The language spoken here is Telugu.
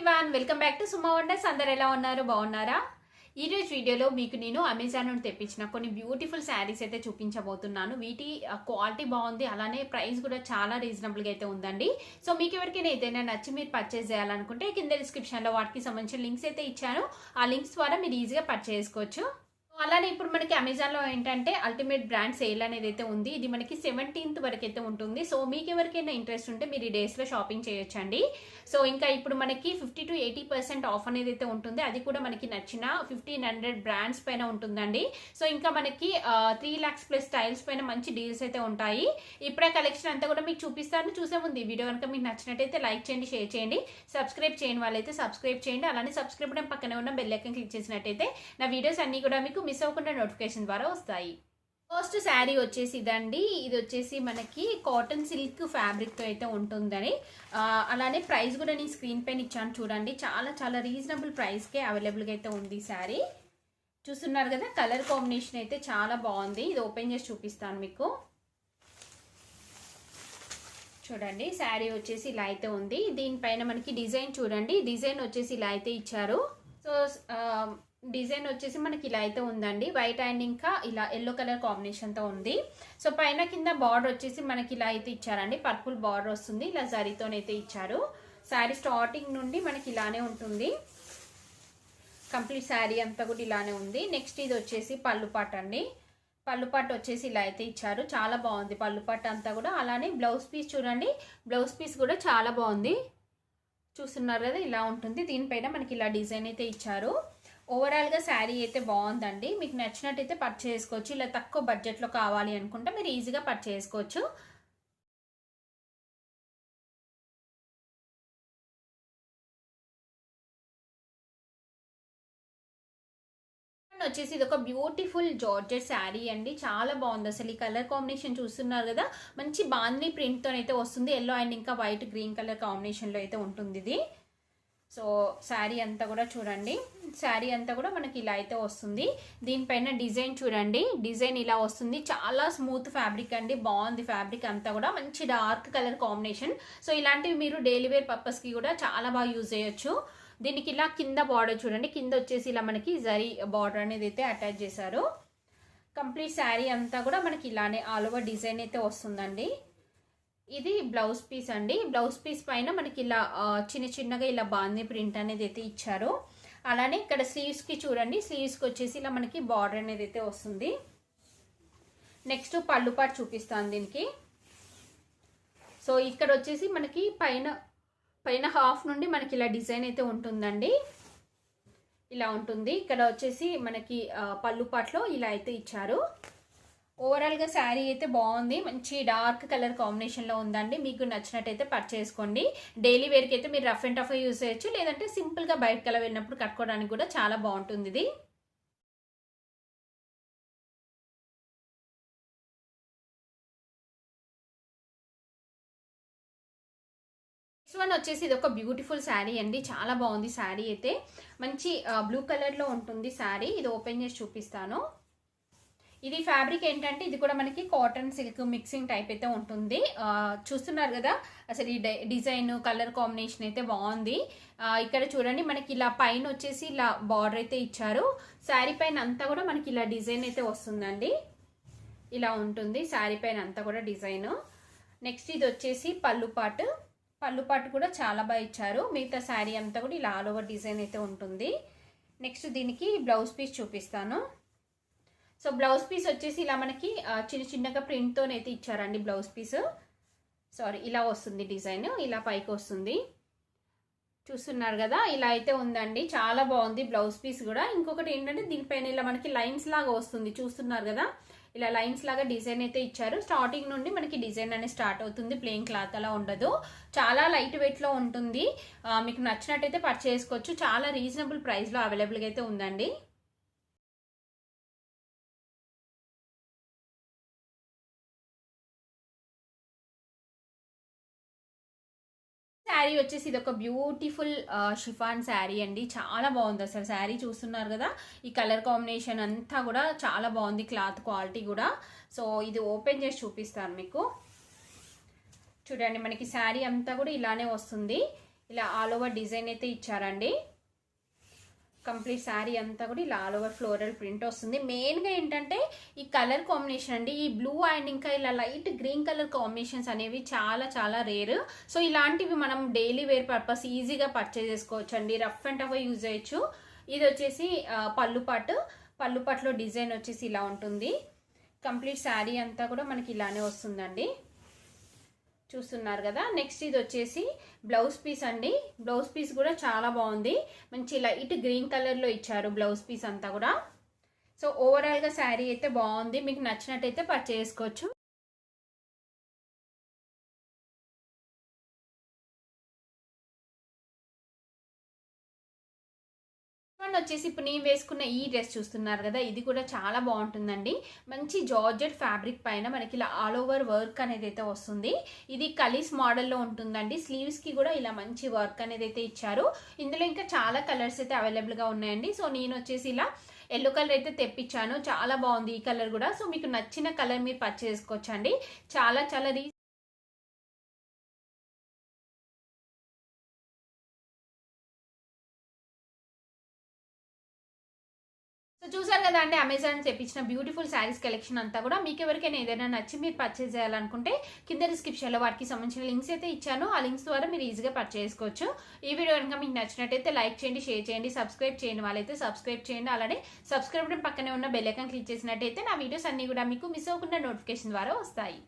Everyone, welcome back to Suma wonders. అందరు ఎలా ఉన్నారు? బాగున్నారా? ఈరోజు వీడియోలో మీకు నేను అమెజాన్ నుండి తెప్పించిన కొన్ని బ్యూటిఫుల్ శారీస్ అయితే చూపించబోతున్నాను. వీటి క్వాలిటీ బాగుంది, అలానే ప్రైస్ కూడా చాలా రీజనబుల్గా అయితే ఉందండి. సో మీకు ఎవరికైనా ఏదైనా నచ్చి మీరు పర్చేస్ చేయాలనుకుంటే కింద డిస్క్రిప్షన్లో వాటికి సంబంధించిన లింక్స్ అయితే ఇచ్చాను. ఆ లింక్స్ ద్వారా మీరు ఈజీగా పర్చేస్ చేసుకోవచ్చు. అలానే ఇప్పుడు మనకి అమెజాన్లో ఏంటంటే అల్టిమేట్ బ్రాండ్ సేల్ అనేది అయితే ఉంది. ఇది మనకి 17th వరకు అయితే ఉంటుంది. సో మీకు ఎవరికైనా ఇంట్రెస్ట్ ఉంటే మీరు ఈ డేస్లో షాపింగ్ చేయొచ్చండి. సో ఇంకా ఇప్పుడు మనకి 50 to 80% ఆఫ్ అనేది అయితే ఉంటుంది. అది కూడా మనకి నచ్చిన 1500 బ్రాండ్స్ పైన ఉంటుందండి. సో ఇంకా మనకి 3 lakhs ప్లస్ స్టైల్స్ పైన మంచి డీల్స్ అయితే ఉంటాయి. ఇప్పుడే కలెక్షన్ అంతా కూడా మీకు చూపిస్తాను. చూసే ముందు ఈ వీడియో కనుక మీకు నచ్చినట్టయితే లైక్ చేయండి, షేర్ చేయండి. సబ్స్క్రైబ్ చేయని వాళ్ళైతే సబ్స్క్రైబ్ చేయండి. అలానే సబ్స్క్రైబ్ చేయడం పక్కనే ఉన్న బెల్ ఐకాన్ క్లిక్ చేసినట్టయితే నా వీడియోస్ అన్ని కూడా మీకు మిస్ అవ్వకుండా నోటిఫికేషన్ ద్వారా వస్తాయి. ఫస్ట్ శారీ వచ్చేసి ఇదండి. ఇది వచ్చేసి మనకి కాటన్ సిల్క్ ఫ్యాబ్రిక్తో అయితే ఉంటుందని, అలానే ప్రైస్ కూడా నేను స్క్రీన్ పైన ఇచ్చాను చూడండి. చాలా చాలా రీజనబుల్ ప్రైస్కే అవైలబుల్గా అయితే ఉంది శారీ. చూస్తున్నారు కదా, కలర్ కాంబినేషన్ అయితే చాలా బాగుంది. ఇది ఓపెన్ చేసి చూపిస్తాను మీకు. చూడండి, శారీ వచ్చేసి ఇలా అయితే ఉంది. దీనిపైన మనకి డిజైన్ చూడండి, డిజైన్ వచ్చేసి ఇలా అయితే ఇచ్చారు. సో డిజైన్ వచ్చేసి మనకి ఇలా అయితే ఉందండి. వైట్ అండ్ ఇంకా ఇలా ఎల్లో కలర్ కాంబినేషన్తో ఉంది. సో పైన కింద బార్డర్ వచ్చేసి మనకి ఇలా అయితే ఇచ్చారండి. పర్పుల్ బార్డర్ వస్తుంది, ఇలా జరీతోనైతే ఇచ్చారు. శారీ స్టార్టింగ్ నుండి మనకి ఇలానే ఉంటుంది. కంప్లీట్ శారీ అంతా కూడా ఇలానే ఉంది. నెక్స్ట్ ఇది వచ్చేసి పళ్ళు పాట అండి. పళ్ళు పాట వచ్చేసి ఇలా అయితే ఇచ్చారు. చాలా బాగుంది పళ్ళు పాట అంతా కూడా. అలానే బ్లౌజ్ పీస్ చూడండి, బ్లౌజ్ పీస్ కూడా చాలా బాగుంది. చూస్తున్నారు కదా, ఇలా ఉంటుంది. దీనిపైన మనకి ఇలా డిజైన్ అయితే ఇచ్చారు. ఓవరాల్గా శారీ అయితే బాగుందండి. మీకు నచ్చినట్టయితే పర్చేస్ చేసుకోవచ్చు. ఇలా తక్కువ బడ్జెట్లో కావాలి అనుకుంటే మీరు ఈజీగా పర్చేస్ చేసుకోవచ్చు. వచ్చేసి ఇది ఒక బ్యూటిఫుల్ జార్జెట్ శారీ అండి. చాలా బాగుంది అసలు. ఈ కలర్ కాంబినేషన్ చూస్తున్నారు కదా, మంచి బాందీ ప్రింట్తో అయితే వస్తుంది. ఎల్లో అండ్ ఇంకా వైట్ గ్రీన్ కలర్ కాంబినేషన్లో అయితే ఉంటుంది ఇది. సో శారీ అంతా కూడా చూడండి, శారీ అంతా కూడా మనకి ఇలా అయితే వస్తుంది. దీనిపైన డిజైన్ చూడండి, డిజైన్ ఇలా వస్తుంది. చాలా స్మూత్ ఫ్యాబ్రిక్ అండి, బాగుంది ఫ్యాబ్రిక్ అంతా కూడా. మంచి డార్క్ కలర్ కాంబినేషన్. సో ఇలాంటివి మీరు డైలీ వేర్ పర్పస్కి కూడా చాలా బాగా యూజ్ చేయొచ్చు. దీనికి ఇలా కింద బార్డర్ చూడండి, కింద వచ్చేసి ఇలా మనకి జరీ బార్డర్ అనేది అయితే అటాచ్ చేశారు. కంప్లీట్ శారీ అంతా కూడా మనకి ఇలానే ఆల్ ఓవర్ డిజైన్ అయితే వస్తుందండి. ఇది బ్లౌజ్ పీస్ అండి. బ్లౌజ్ పీస్ పైన మనకి ఇలా చిన్న చిన్నగా ఇలా బాందీ ప్రింట్ అనేది అయితే ఇచ్చారు. అలానే ఇక్కడ స్లీవ్స్కి చూడండి, స్లీవ్స్కి వచ్చేసి ఇలా మనకి బార్డర్ అనేది అయితే వస్తుంది. నెక్స్ట్ పళ్ళు పాటు చూపిస్తాను దీనికి. సో ఇక్కడ వచ్చేసి మనకి పైన హాఫ్ నుండి మనకి ఇలా డిజైన్ అయితే ఉంటుందండి. ఇలా ఉంటుంది. ఇక్కడ వచ్చేసి మనకి పళ్ళు పాటలో ఇలా అయితే ఇచ్చారు. ఓవరాల్గా శారీ అయితే బాగుంది. మంచి డార్క్ కలర్ కాంబినేషన్లో ఉందండి. మీకు నచ్చినట్టయితే పర్చేస్ చేసుకోండి. డైలీ వేర్కి అయితే మీరు రఫ్ అండ్ టఫ్ యూజ్ చేయొచ్చు, లేదంటే సింపుల్గా బయటకు అలా వెళ్ళినప్పుడు కట్టుకోవడానికి కూడా చాలా బాగుంటుంది ఇది. నెక్స్ట్ వన్ వచ్చేసి ఇది ఒక బ్యూటిఫుల్ శారీ అండి. చాలా బాగుంది శారీ అయితే. మంచి బ్లూ కలర్లో ఉంటుంది శారీ. ఇది ఓపెన్ చేసి చూపిస్తాను. ఇది ఫ్యాబ్రిక్ ఏంటంటే ఇది కూడా మనకి కాటన్ సిల్క్ మిక్సింగ్ టైప్ అయితే ఉంటుంది. చూస్తున్నారు కదా, అసలు ఈ డిజైన్ కలర్ కాంబినేషన్ అయితే బాగుంది. ఇక్కడ చూడండి, మనకి ఇలా పైన వచ్చేసి ఇలా బార్డర్ అయితే ఇచ్చారు. శారీ పైన అంతా కూడా మనకి ఇలా డిజైన్ అయితే వస్తుందండి. ఇలా ఉంటుంది శారీ పైన అంతా కూడా డిజైన్. నెక్స్ట్ ఇది వచ్చేసి పళ్ళు పాటు కూడా చాలా బాగా ఇచ్చారు. మిగతా శారీ అంతా కూడా ఇలా ఆల్ ఓవర్ డిజైన్ అయితే ఉంటుంది. నెక్స్ట్ దీనికి బ్లౌజ్ పీస్ చూపిస్తాను. సో బ్లౌజ్ పీస్ వచ్చేసి ఇలా మనకి చిన్న చిన్నగా ప్రింట్తోనైతే ఇచ్చారండి. బ్లౌజ్ పీస్ ఇలా వస్తుంది డిజైన్, ఇలా పైకి వస్తుంది. చూస్తున్నారు కదా, ఇలా అయితే ఉందండి. చాలా బాగుంది బ్లౌజ్ పీస్ కూడా. ఇంకొకటి ఏంటంటే దీనిపైన ఇలా మనకి లైన్స్ లాగా వస్తుంది. చూస్తున్నారు కదా, ఇలా లైన్స్ లాగా డిజైన్ అయితే ఇచ్చారు. స్టార్టింగ్ నుండి మనకి డిజైన్ అనేది స్టార్ట్ అవుతుంది. ప్లెయిన్ క్లాత్ అలా ఉండదు. చాలా లైట్ వెయిట్లో ఉంటుంది. మీకు నచ్చినట్టయితే పర్చేస్ చేసుకోవచ్చు. చాలా రీజనబుల్ ప్రైస్లో అవైలబుల్గా అయితే ఉందండి. శారీ వచ్చేసి ఇది ఒక బ్యూటిఫుల్ షిఫాన్ శారీ అండి. చాలా బాగుంది అసలు శారీ. చూస్తున్నారు కదా, ఈ కలర్ కాంబినేషన్ అంతా కూడా చాలా బాగుంది. క్లాత్ క్వాలిటీ కూడా. సో ఇది ఓపెన్ చేసి చూపిస్తాను మీకు. చూడండి, మనకి శారీ అంతా కూడా ఇలానే వస్తుంది. ఇలా ఆల్ ఓవర్ డిజైన్ అయితే ఇచ్చారండి. కంప్లీట్ శారీ అంతా కూడా ఇలా ఆల్ ఓవర్ ఫ్లోరల్ ప్రింట్ వస్తుంది. మెయిన్గా ఏంటంటే ఈ కలర్ కాంబినేషన్ అండి, ఈ బ్లూ అండ్ ఇంకా ఇలా లైట్ గ్రీన్ కలర్ కాంబినేషన్స్ అనేవి చాలా చాలా రేర్. సో ఇలాంటివి మనం డైలీ వేర్ పర్పస్ ఈజీగా పర్చేజ్ చేసుకోవచ్చు అండి, రఫ్ అండ్ టఫ్ యూజ్ చేయొచ్చు. ఇది వచ్చేసి పళ్ళుపాట్లో డిజైన్ వచ్చేసి ఇలా ఉంటుంది. కంప్లీట్ శారీ అంతా కూడా మనకి ఇలానే వస్తుందండి, చూస్తున్నారు కదా. నెక్స్ట్ ఇది వచ్చేసి బ్లౌజ్ పీస్ అండి. బ్లౌజ్ పీస్ కూడా చాలా బాగుంది, మంచి లైట్ గ్రీన్ కలర్లో ఇచ్చారు బ్లౌజ్ పీస్ అంతా కూడా. సో ఓవరాల్గా శారీ అయితే బాగుంది, మీకు నచ్చినట్టయితే పర్చేస్ చేసుకోవచ్చు. వచ్చేసి ఇప్పుడు నేను వేసుకున్న ఈ డ్రెస్ చూస్తున్నారు కదా, ఇది కూడా చాలా బాగుంటుందండి. మంచి జార్జెట్ ఫ్యాబ్రిక్ పైన మనకి ఇలా ఆల్ ఓవర్ వర్క్ అనేది అయితే వస్తుంది. ఇది కలీస్ మోడల్లో ఉంటుందండి. స్లీవ్స్ కి కూడా ఇలా మంచి వర్క్ అనేది అయితే ఇచ్చారు. ఇందులో ఇంకా చాలా కలర్స్ అయితే అవైలబుల్గా ఉన్నాయండి. సో నేను వచ్చేసి ఇలా ఎల్లో కలర్ అయితే తెప్పించాను, చాలా బాగుంది ఈ కలర్ కూడా. సో మీకు నచ్చిన కలర్ మీరు పర్చేస్ చేసుకోవచ్చు అండి. చాలా చాలా సో చూసారు కదా అండి, అమెజాన్ తెప్పించిన బ్యూటిఫుల్ శారీస్ కలెక్షన్ అంతా కూడా. మీకు ఎవరికైనా ఏదైనా నచ్చి మీరు పర్చేస్ చేయాలనుకుంటే కింద డిస్క్రిప్షన్లో వాటికి సంబంధించిన లింక్స్ అయితే ఇచ్చాను, ఆ లింక్స్ ద్వారా మీరు ఈజీగా పర్చేస్ చేసుకోవచ్చు. ఈ వీడియో కనుక మీకు నచ్చినట్టయితే లైక్ చేయండి, షేర్ చేయండి, సబ్స్క్రైబ్ చేయని వాళ్ళైతే సబ్స్క్రైబ్ చేయండి. అలానే సబ్స్క్రైబ్ పక్కనే ఉన్న బెల్ ఐకాన్ క్లిక్ చేసినట్టయితే నా వీడియోస్ అన్ని కూడా మీకు మిస్ అవ్వకుండా నోటిఫికేషన్ ద్వారా వస్తాయి.